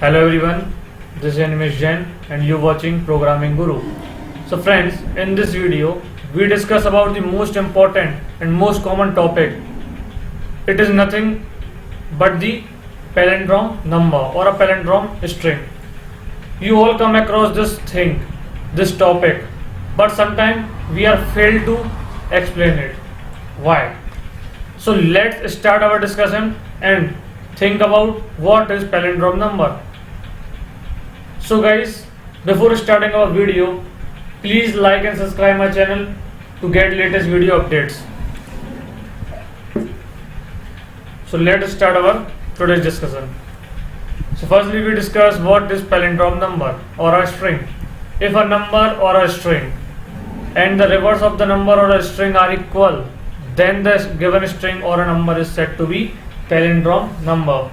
Hello everyone, this is Animesh Jain and you're watching Programming Guru. So friends, in this video, we discuss about the most important and most common topic. It is nothing but the palindrome number or a palindrome string. You all come across this thing, this topic, but sometimes we are failed to explain it. Why? So let's start our discussion and think about what is palindrome number. So guys, before starting our video, please like and subscribe my channel to get latest video updates. So let's start our today's discussion. So firstly we discuss what is palindrome number or a string. If a number or a string and the reverse of the number or a string are equal, then the given string or a number is said to be palindrome number.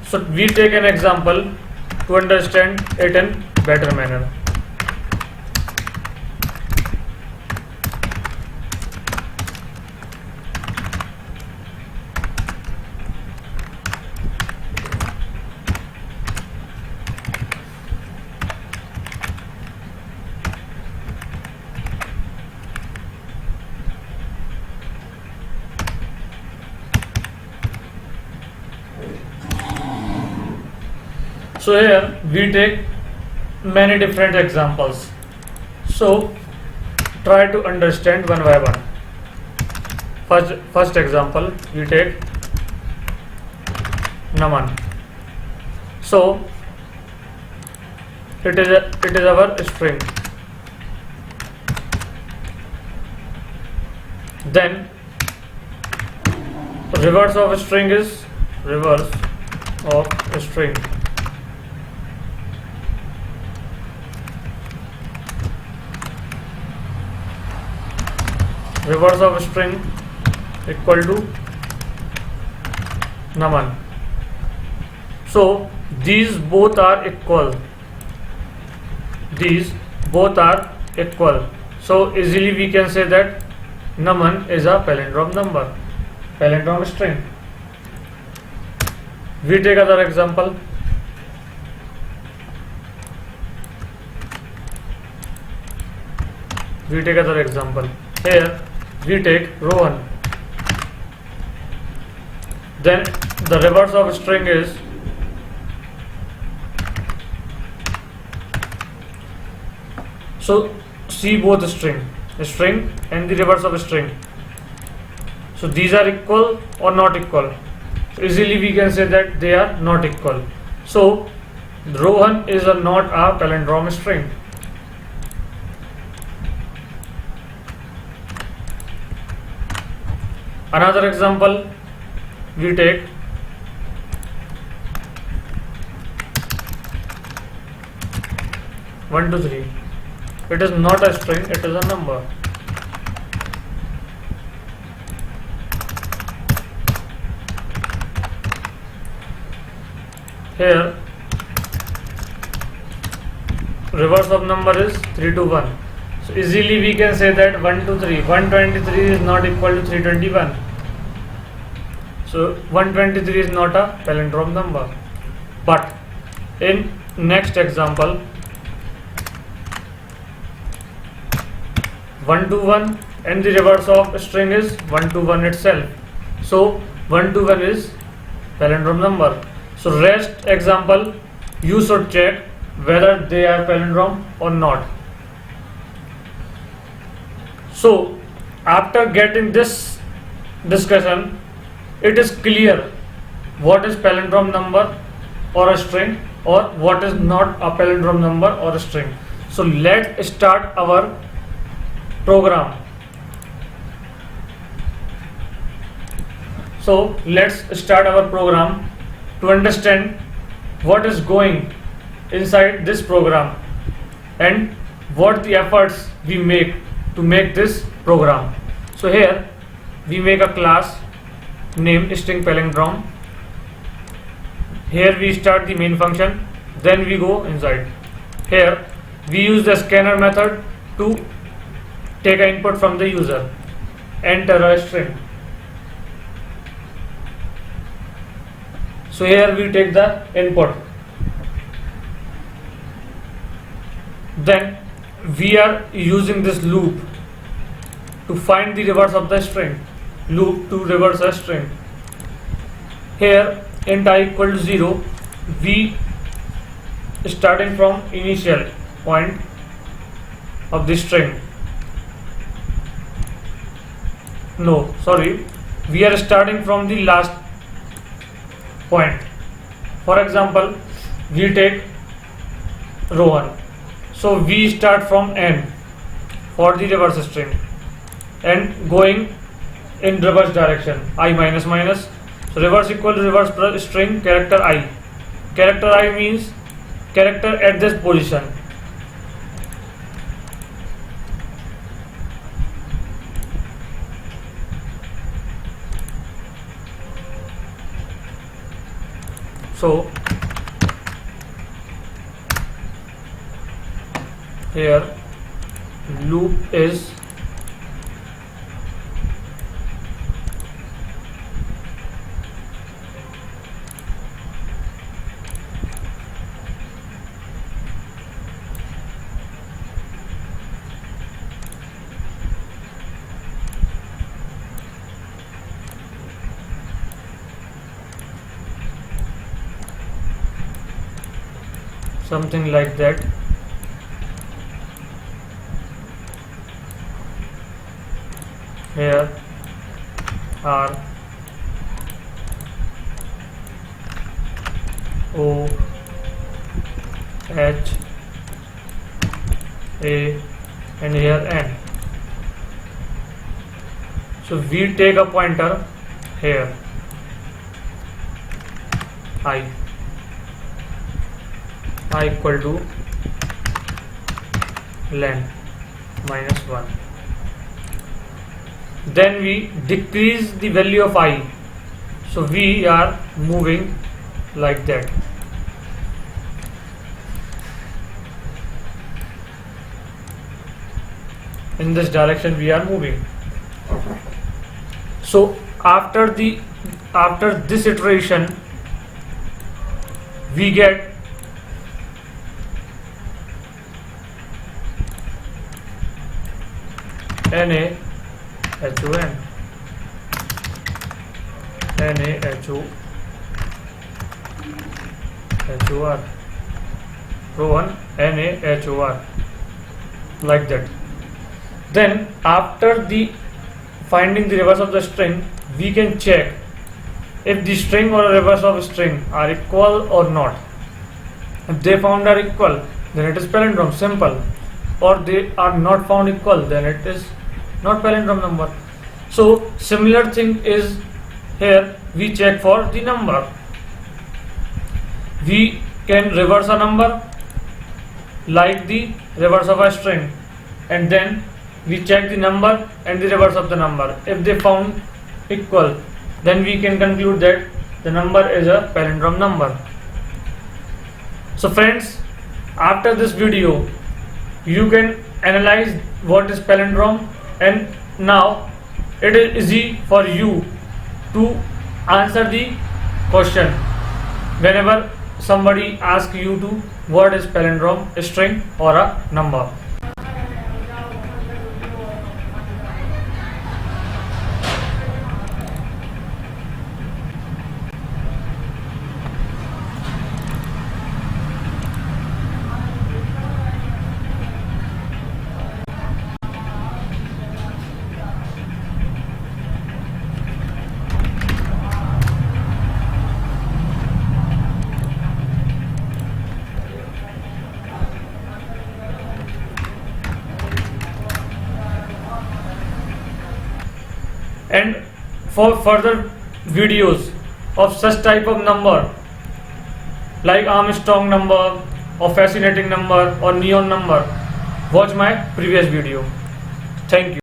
So we take an example to understand it in better manner. So here we take many different examples. So try to understand one by one. First example we take Naman. So it is our string. Then reverse of string is reverse of string. Reverse of string equal to Naman. So these both are equal. These both are equal. So easily we can say that Naman is a palindrome number, palindrome string. We take other example. Here we take Rohan. Then the reverse of string is so see both string and the reverse of string. So these are equal or not equal. So easily we can say that they are not equal. So Rohan is not a palindrome string. Another example we take one, two, three. It is not a string, it is a number. Here reverse of number is 3 to 1. So easily we can say that 1 to 3, 123 is not equal to 321. So 123 is not a palindrome number. But in next example, 1 to 1 and the reverse of string is 1 to 1 itself. So 1 to 1 is palindrome number. So rest example you should check whether they are palindrome or not. So after getting this discussion, it is clear what is palindrome number or a string or what is not a palindrome number or a string. So let's start our program. So let's start our program to understand what is going inside this program and what the efforts we make to make this program. So here we make a class named string palindrome. Here we start the main function, then we go inside. Here we use the scanner method to take an input from the user, enter a string. So here we take the input. Then we are using this loop to find the reverse of the string. Loop to reverse a string. Here int I equal to 0, we starting from initial point of the string. No, sorry, we are starting from the last point. For example, we take Rohan. So we start from n for the reverse string and going in reverse direction, I minus minus. So reverse equal to reverse plus string character I. Character I means character at this position. So here loop is something like that. Here R O H A and here N. So we take a pointer here I equal to len minus 1. Then we decrease the value of I. So we are moving like that. In this direction we are moving. So after this iteration we get NaHON, NaHOHOR, Rohan, NaHOR, like that. Then after the finding the reverse of the string, we can check if the string or reverse of string are equal or not. If they found are equal, then it is palindrome, simple. Or they are not found equal, then it is not palindrome number. So similar thing is here, we check for the number. We can reverse a number like the reverse of a string, and then we check the number and the reverse of the number. If they found equal, then we can conclude that the number is a palindrome number. So friends, after this video you can analyze what is palindrome, and now it is easy for you to answer the question whenever somebody asks you to what is palindrome, a string or a number. And for further videos of such type of number like Armstrong number or fascinating number or neon number, watch my previous video. Thank you.